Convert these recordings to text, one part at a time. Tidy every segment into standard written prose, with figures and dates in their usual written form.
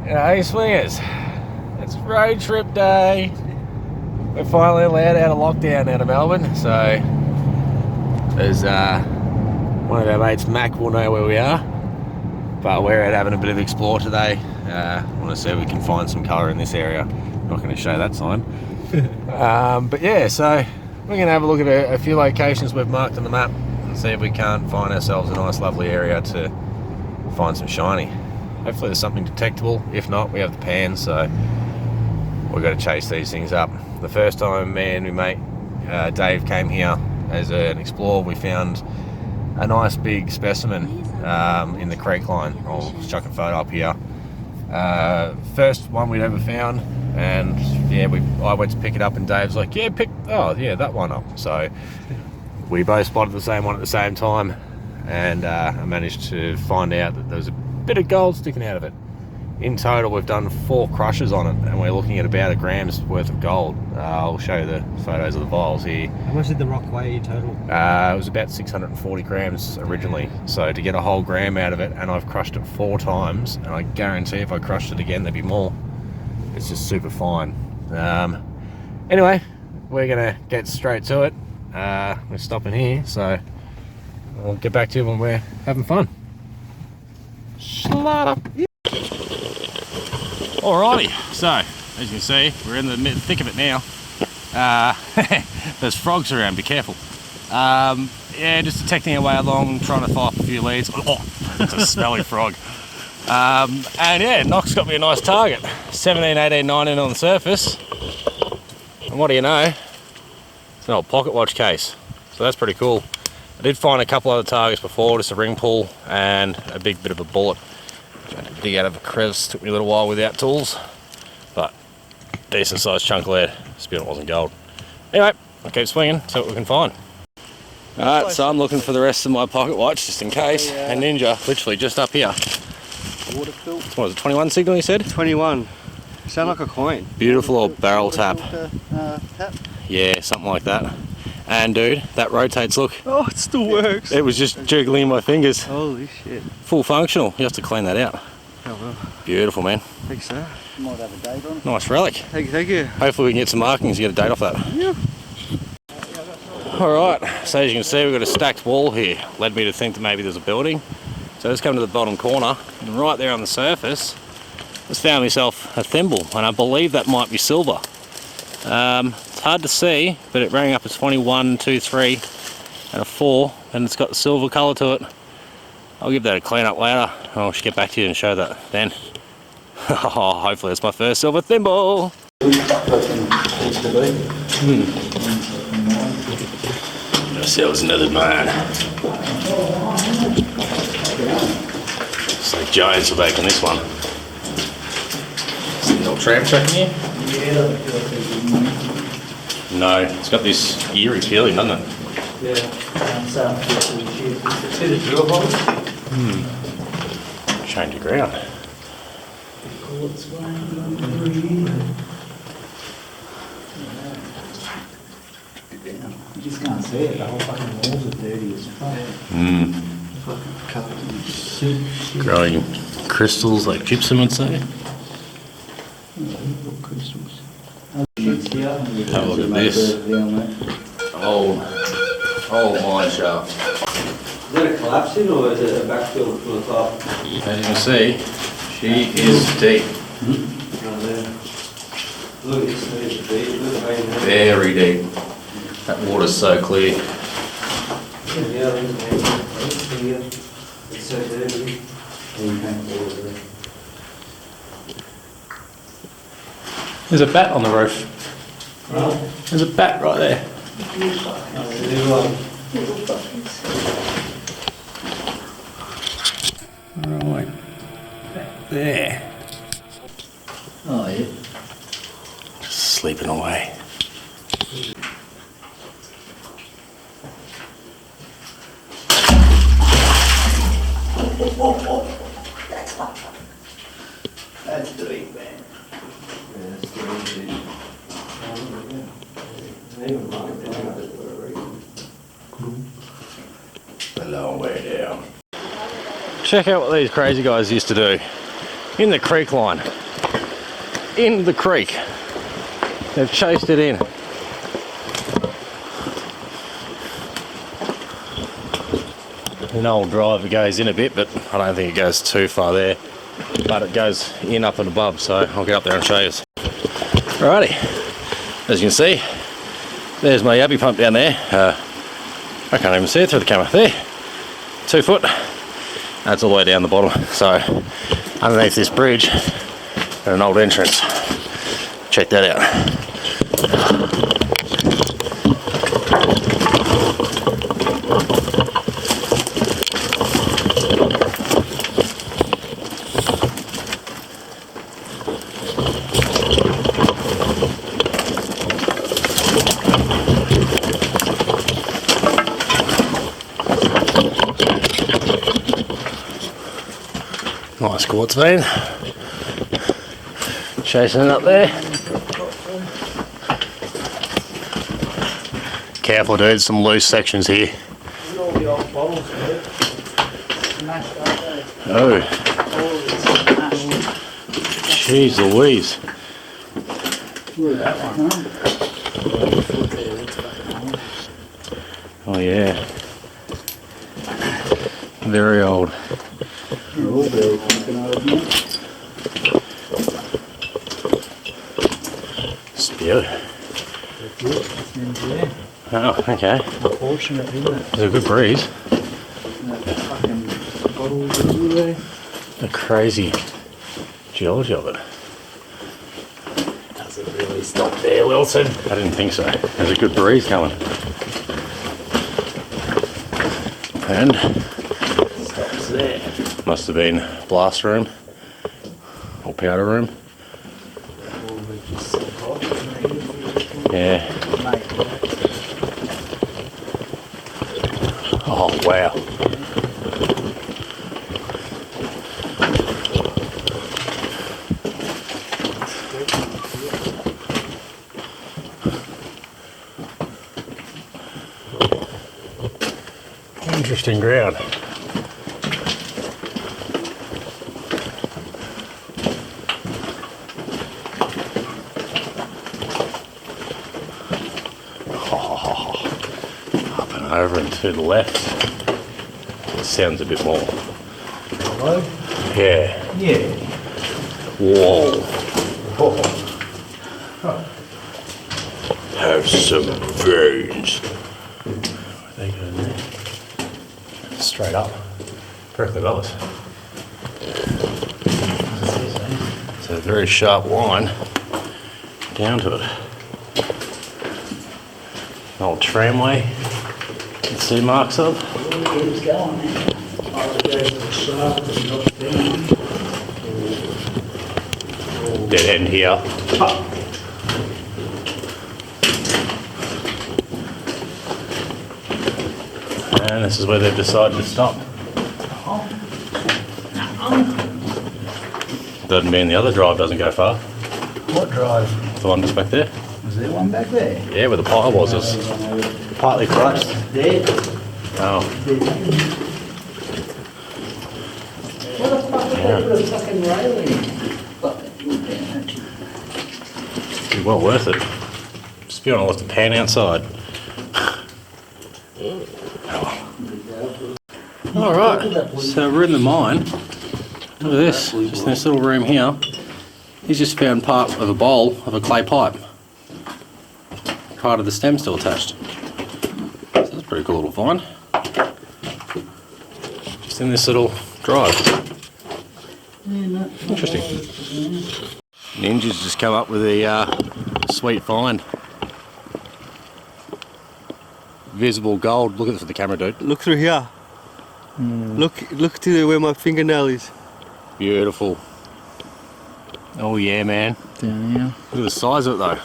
Hey swingers, it's road trip day. We're finally allowed out of lockdown out of Melbourne, so there's one of our mates, Mac, will know where we are, but we're out having a bit of explore today. Want to see if we can find some colour in this area. Not going to show that sign. But yeah, so we're going to have a look at a few locations we've marked on the map and see if we can't find ourselves a nice lovely area to find some shiny. Hopefully there's something detectable. If not, we have the pan, so we've got to chase these things up. The first time me and my mate Dave came here as an explorer, we found a nice big specimen in the creek line. I'll chuck a photo up here. First one we'd ever found, and yeah, I went to pick it up and Dave's like, yeah, that one up. So we both spotted the same one at the same time, and I managed to find out that there was a bit of gold sticking out of it. In total we've done 4 crushes on it, and we're looking at about 1 gram's worth of gold. I'll show you the photos of the vials here. How much did the rock weigh in total? It was about 640 grams originally, so to get a whole gram out of it, and I've crushed it 4 times, and I guarantee if I crushed it again there'd be more. It's just super fine. Anyway, we're gonna get straight to it. We're stopping here, so I'll get back to you when we're having fun. Slide up. Alrighty, so as you can see, we're in the thick of it now. There's frogs around, be careful. Yeah, just detecting our way along, trying to find a few leads. Oh, it's a smelly frog. And yeah, Knox got me a nice target. 17, 18, 19 on the surface. And what do you know? It's an old pocket watch case. So that's pretty cool. I did find a couple other targets before, just a ring pull and a big bit of a bullet. Trying to dig out of a crevice, took me a little while without tools, but decent sized chunk of lead. Still, it wasn't gold. Anyway, I'll keep swinging, see what we can find. Alright, so I'm looking for the rest of my pocket watch just in case. A Ninja, literally just up here. Water fill. What was it, 21 signal you said? 21. Sound like a coin. Beautiful old barrel tap. Tap. Yeah, something like that. And dude, that rotates, look. Oh, it still works. It was just jiggling in my fingers. Holy shit. Full functional. You have to clean that out. Oh well. Beautiful, man. Thanks, sir. Might have a date on it. Nice relic. Thank you. Hopefully we can get some markings and get a date off that. Yeah. Alright, so as you can see we've got a stacked wall here. Led me to think that maybe there's a building. So let's come to the bottom corner, and right there on the surface, just found myself a thimble, and I believe that might be silver. It's hard to see, but it rang up as 21, 2, 3, and a 4, and it's got the silver colour to it. I'll give that a clean up later, and I'll get back to you and show that then. Hopefully it's my first silver thimble. Ourselves another mine. It's like giants are back on this one. See the old tram track in here? No, it's got this eerie feeling, doesn't it? Change of ground. You just can't see it, the whole fucking walls are dirty as fuck. Fucking covered in shit. Growing crystals like gypsum would say. Little crystals. Have a look at this. Old mine shaft. Is that a collapsing or is it a backfill from the top? As you can see, she is deep. Look, it's deep. Very deep. That water's so clear. Yeah, it's so dirty. There's a bat on the roof. There's a bat right there. Right. There. Oh yeah. Just sleeping away. That's deep, man. Yeah, it's dirty. A long way down. Check out what these crazy guys used to do. in the creek line. In the creek. They've chased it in. An old drive that goes in a bit, but I don't think it goes too far there. But it goes in up and above, so I'll get up there and show you. Alrighty, as you can see, there's my yabby pump down there. I can't even see it through the camera. There, 2 foot. That's all the way down the bottom. So underneath this bridge, and an old entrance. Check that out. Nice quartz vein. Chasing it up there. Careful dude, some loose sections here. Oh. Jeez Louise. Oh yeah. Very old. Spew. Oh, okay. There's a good breeze. The crazy geology of it. Does it really stop there, Wilson? I didn't think so. There's a good breeze coming. And stops there. Must have been blast room or powder room. Yeah. Oh wow. Interesting ground. Up and over and to the left. It sounds a bit more. Hello? Yeah. Yeah. Whoa. Oh. Have some veins. Where they go there? Straight up. Directly above us. It's a very sharp line down to it. An old tramway. You can see marks of. It's going. Dead end here. And this is where they've decided to stop. Doesn't mean the other drive doesn't go far. What drive? The one just back there. Was there one back there? Yeah, where the pile was. It's partly crushed. Dead. Oh. What the fuck did they put a fucking railing? Be well worth it. Just be on left the pan outside. Alright, so we're in the mine. Look at this, just in this little room here. He's just found part of a bowl of a clay pipe. Part of the stem still attached. So that's a pretty cool little find. Just in this little drive. Interesting. Ninja's just come up with a sweet find. Visible gold. Look at this with the camera, dude. Look through here. Look to where my fingernail is. Beautiful. Oh yeah, man. Down here. Look at the size of it though.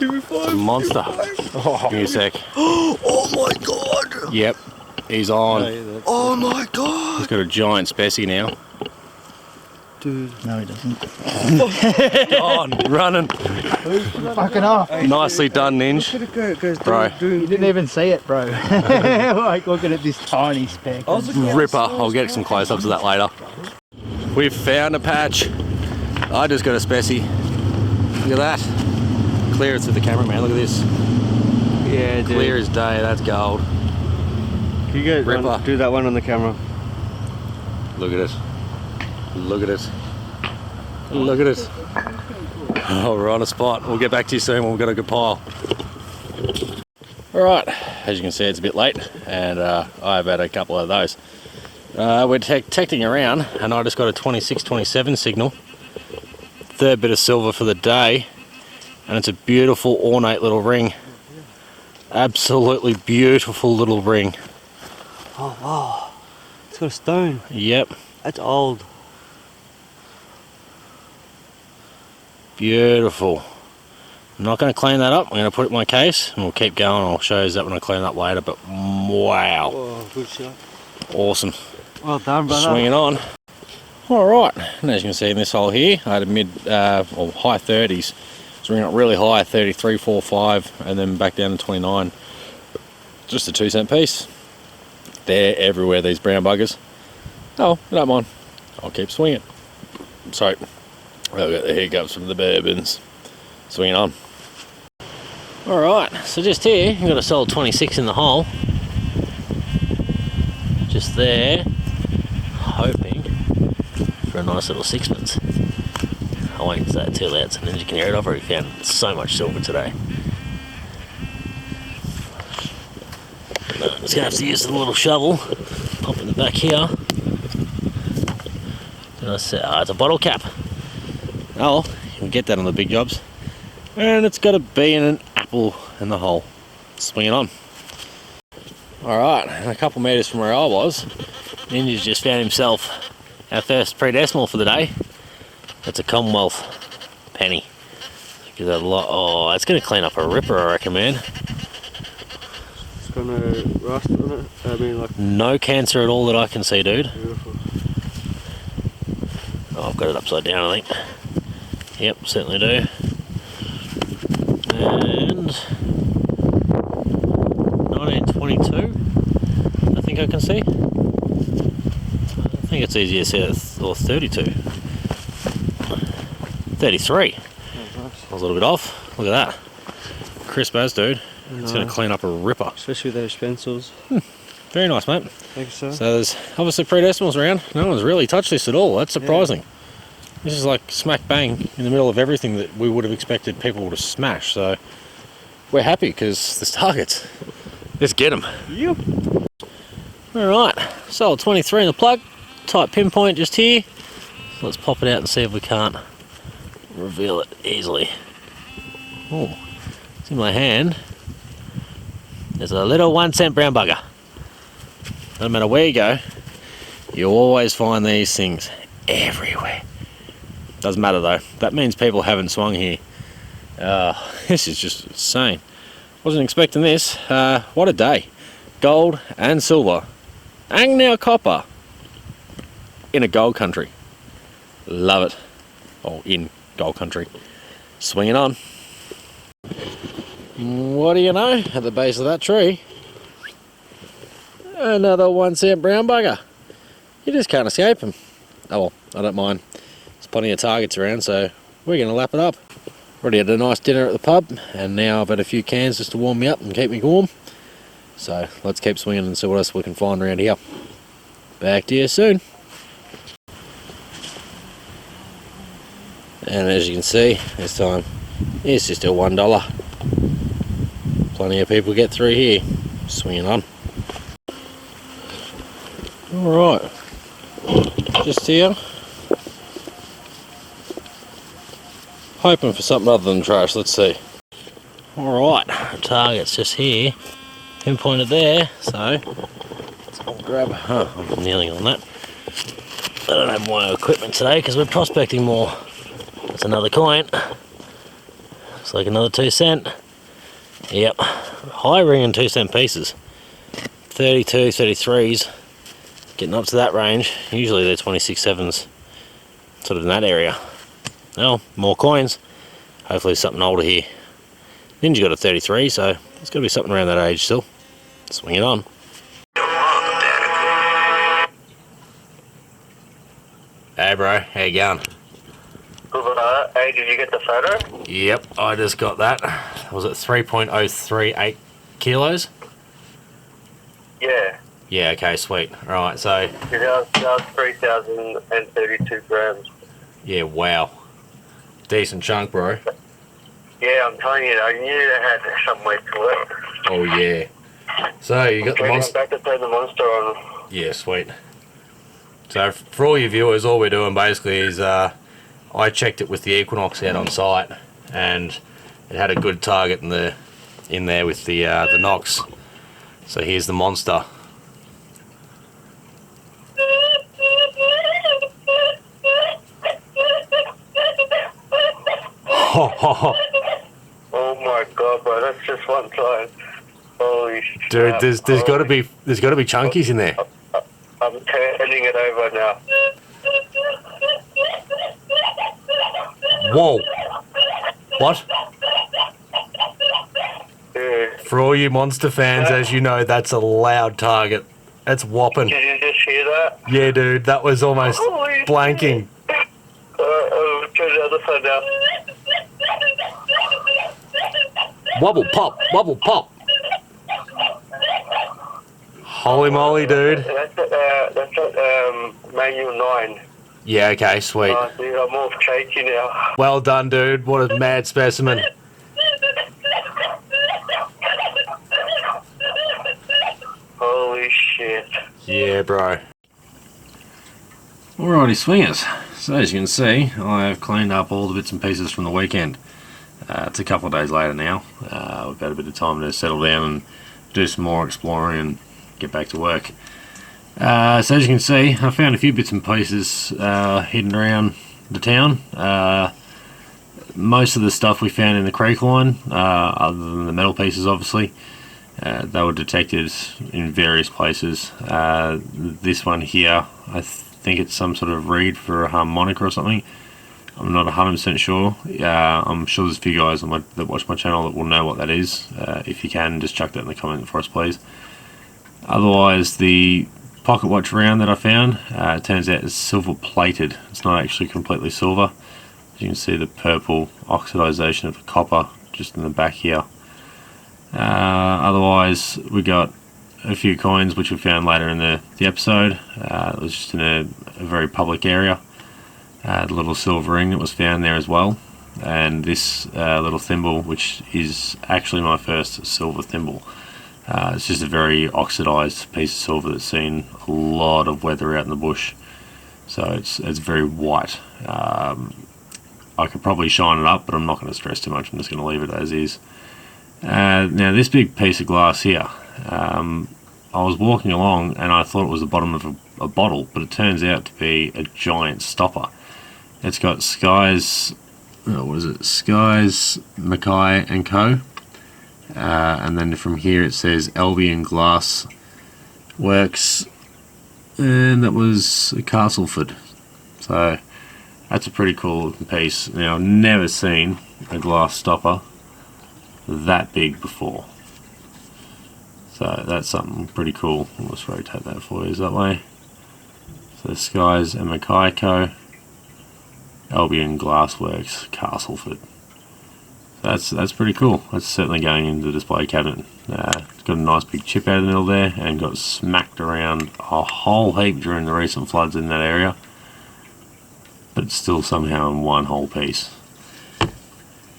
It's a monster. Give me a sec. Oh my god! Yep, he's on. Oh my god! He's got a giant specie now. Dude. No, he doesn't. On, running. Fucking off. Nicely done, Ninja. Look at it goes Bro. You didn't even see it, bro. Like looking at this tiny speck. Ripper. I'll get some close-ups of that later. We've found a patch. I just got a specie. Look at that. Clear it to the camera, man. Look at this. Yeah, dude. Clear as day. That's gold. Can you go Ripper. do that one on the camera? Look at it. Look at it. Look at it. Oh, we're on a spot. We'll get back to you soon when we've got a good pile. Alright, as you can see, it's a bit late, and I've had a couple of those. We're detecting around, and I just got a 26-27 signal. Third bit of silver for the day, and it's a beautiful, ornate little ring. Absolutely beautiful little ring. Oh, wow. It's got a stone. Yep. That's old. Beautiful. I'm not going to clean that up. I'm going to put it in my case and we'll keep going. I'll show you that when I clean it up later. But wow. Whoa, good shot. Awesome. Well done, brother. Swinging on. Alright. And as you can see in this hole here, I had a mid or high 30s. Swinging up really high, 33, 4, 5, and then back down to 29. Just a 2-cent piece. They're everywhere, these brown buggers. Oh, I don't mind. I'll keep swinging. Sorry. I'll get the hiccups from the bourbons. Swinging on. Alright, so just here, you've got a solid 26 in the hole. Just there, hoping for a nice little sixpence. I won't say it too loud so then you can hear it. I've already found so much silver today. No, I'm just going to have to use the little shovel. Pop it in the back here. It's a bottle cap. Oh, you can get that on the big jobs. And it's got to be in an apple in the hole. Swinging on. Alright, and a couple metres from where I was, Ninja's just found himself our first pre-decimal for the day. That's a Commonwealth penny. Give that a lot. Oh, it's going to clean up a ripper, I reckon, man. It's got no rust on it. I mean, like. No cancer at all that I can see, dude. Beautiful. Oh, I've got it upside down, I think. Yep, certainly do. And 1922, I think I can see. I think it's easier to see it, or 32. 33. Oh, nice. I was a little bit off. Look at that. Crisp as, dude. It's going to clean up a ripper. Especially with those pencils. Very nice, mate. Thank you, sir. So there's obviously pre-decimals around. No one's really touched this at all. That's surprising. Yeah. This is like smack bang in the middle of everything that we would have expected people to smash. So we're happy because there's targets. Let's get them. Yep. Alright, solid 23 in the plug. Tight pinpoint just here. Let's pop it out and see if we can't reveal it easily. Oh, it's in my hand. There's a little 1-cent brown bugger. No matter where you go, you always find these things everywhere. Doesn't matter though. That means people haven't swung here. This is just insane. Wasn't expecting this. What a day. Gold and silver. And now copper. In a gold country. Love it. Oh, in gold country. Swinging on. What do you know? At the base of that tree, another 1-cent brown bugger. You just can't escape them. Oh well, I don't mind. There's plenty of targets around, so we're going to lap it up. Already had a nice dinner at the pub, and now I've had a few cans just to warm me up and keep me warm. So let's keep swinging and see what else we can find around here. Back to you soon. And as you can see, this time it's just a $1. Plenty of people get through here. Swinging on. Alright, just here. Hoping for something other than trash, let's see. Alright, target's just here. Pinpointed there, so I'll grab. I'm kneeling on that. I don't have my equipment today because we're prospecting more. That's another coin. Looks like another 2-cent. Yep, high ring and 2-cent pieces. 32, 33s. Getting up to that range. Usually they're 26.7s. Sort of in that area. Well, more coins. Hopefully something older here. Ninja got a 33, so it's got to be something around that age still. Swing it on. G'day, bro. How you going? Good, hey, did you get the photo? Yep, I just got that. Was it 3.038 kilos? Yeah. Yeah, okay, sweet. Alright, so... That was 3,032 grams. Yeah, wow. Decent chunk, bro. Yeah, I'm telling you, I knew they had some weight to it. Oh, yeah. So, you got the monster... back to throw the monster on. Yeah, sweet. So, for all your viewers, all we're doing basically is... I checked it with the Equinox out on site, and it had a good target in there with the Nox. So here's the monster. Oh my god, bro, that's just one time. Holy shit. Dude, there's got to be chunkies in there. I'm turning it over now. Whoa! What? Yeah. For all you monster fans, as you know, that's a loud target. That's whopping. Did you just hear that? Yeah, dude, that was almost Holy blanking. I'll turn the other side now. Wobble pop, wobble pop. Holy moly, dude. That's at manual 9. Yeah, okay, sweet. Oh, dude, I'm all shaky now. Well done, dude. What a mad specimen. Holy shit. Yeah, bro. Alrighty, swingers. So as you can see, I have cleaned up all the bits and pieces from the weekend. It's a couple of days later now. We've had a bit of time to settle down and do some more exploring and get back to work. So as you can see, I found a few bits and pieces hidden around the town. Most of the stuff we found in the creek line, other than the metal pieces obviously, they were detected in various places. This one here, I think it's some sort of reed for a harmonica or something. I'm not 100% sure. I'm sure there's a few guys that watch my channel that will know what that is. If you can, just chuck that in the comment for us, please. Otherwise, the pocket watch round that I found, it turns out it's silver plated. It's not actually completely silver. As you can see, the purple oxidization of the copper just in the back here. Otherwise, we got a few coins which we found later in the episode. It was just in a very public area. The little silver ring that was found there as well, and this little thimble, which is actually my first silver thimble. It's just a very oxidized piece of silver that's seen a lot of weather out in the bush, so it's very white. I could probably shine it up, but I'm not going to stress too much. I'm just going to leave it as is. Now this big piece of glass here, I was walking along and I thought it was the bottom of a bottle, but it turns out to be a giant stopper. It's got SYKES, SYKES MACVAY Co. And then from here it says Albion Glass Works, and that was Castleford. So that's a pretty cool looking piece. Now, I've never seen a glass stopper that big before, so that's something pretty cool. Let's rotate that for you that way. So SYKES MACVAY Co, Albion Glassworks, Castleford. That's pretty cool. That's certainly going into the display cabinet. It's got a nice big chip out of the middle there, and got smacked around a whole heap during the recent floods in that area, but it's still somehow in one whole piece.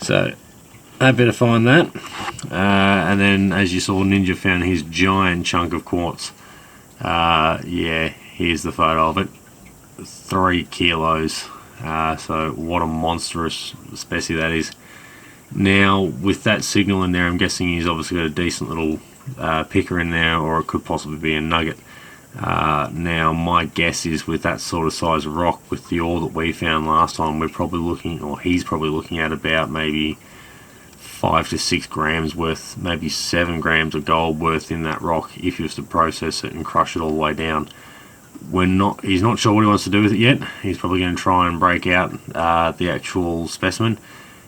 So happy to find that. And then, as you saw, Ninja found his giant chunk of quartz. Yeah, here's the photo of it. 3 kilos. So what a monstrous specie that is. Now, with that signal in there, I'm guessing he's obviously got a decent little picker in there, or it could possibly be a nugget. Now, my guess is with that sort of size of rock, with the ore that we found last time, we're probably looking, or he's probably looking at about maybe 5 to 6 grams worth, maybe 7 grams of gold worth in that rock if he was to process it and crush it all the way down. He's not sure what he wants to do with it yet. He's probably going to try and break out the actual specimen.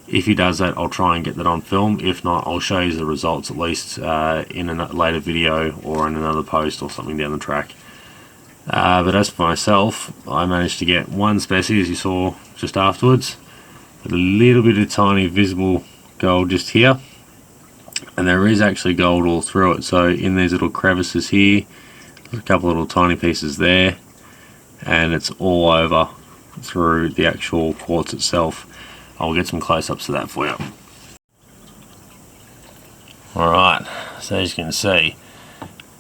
If he does that, I'll try and get that on film. If not, I'll show you the results at least in a later video or in another post or something down the track. But as for myself, I managed to get one specie, as you saw just afterwards, with a little bit of tiny visible gold just here, and there is actually gold all through it. So in these little crevices here, there's a couple little tiny pieces there, and it's all over through the actual quartz itself. I'll get some close-ups of that for you. Alright, so as you can see,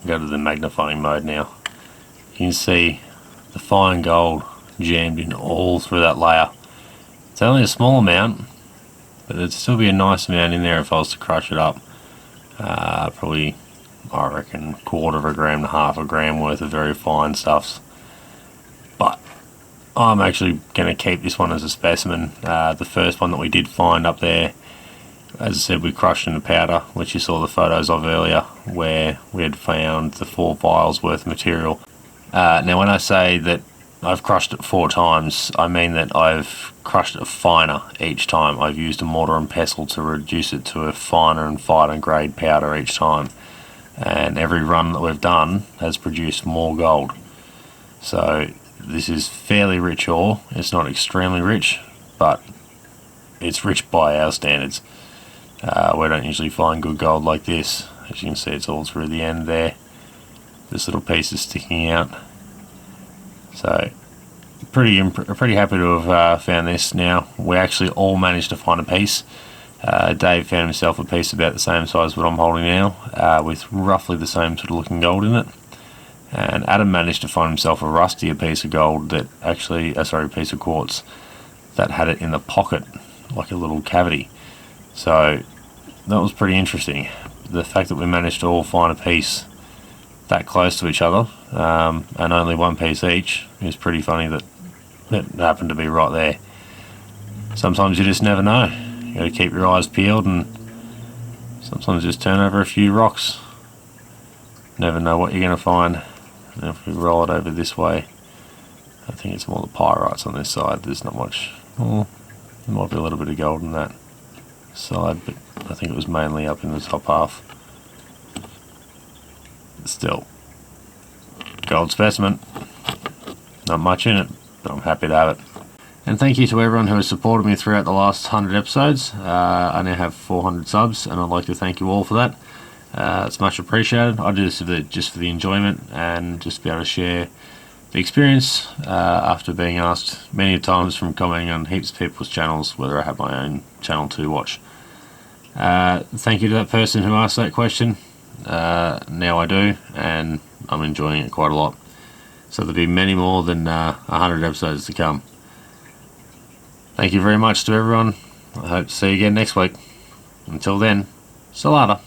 go to the magnifying mode now. You can see the fine gold jammed in all through that layer. It's only a small amount, but there'd still be a nice amount in there if I was to crush it up. Probably, I reckon, 1/4 gram to 1/2 gram worth of very fine stuffs. But I'm actually going to keep this one as a specimen. The first one that we did find up there, as I said, we crushed into powder, which you saw the photos of earlier, where we had found the 4 vials worth of material. Now when I say that I've crushed it 4 times, I mean that I've crushed it finer each time. I've used a mortar and pestle to reduce it to a finer and finer grade powder each time. And every run that we've done has produced more gold. So this is fairly rich ore. It's not extremely rich, but it's rich by our standards. We don't usually find good gold like this. As you can see, it's all through the end there. This little piece is sticking out. So pretty happy to have found this. Now we actually all managed to find a piece. Dave found himself a piece about the same size what I'm holding now, with roughly the same sort of looking gold in it. And Adam managed to find himself a rustier piece of gold that actually, piece of quartz that had it in the pocket, like a little cavity. So that was pretty interesting. The fact that we managed to all find a piece that close to each other, and only one piece each, is pretty funny that it happened to be right there. Sometimes you just never know. You got to keep your eyes peeled, and sometimes just turn over a few rocks. Never know what you're going to find. And if we roll it over this way, I think it's more the pyrites on this side. There's not much. Well, there might be a little bit of gold in that side, but I think it was mainly up in the top half. Still, gold specimen. Not much in it, but I'm happy to have it. And thank you to everyone who has supported me throughout the last 100 episodes. I now have 400 subs, and I'd like to thank you all for that. It's much appreciated. I do this just for the enjoyment and just to be able to share the experience after being asked many times from commenting on heaps of people's channels whether I have my own channel to watch. Thank you to that person who asked that question. Now I do, and I'm enjoying it quite a lot. So there'll be many more than 100 episodes to come. Thank you very much to everyone. I hope to see you again next week. Until then, salada.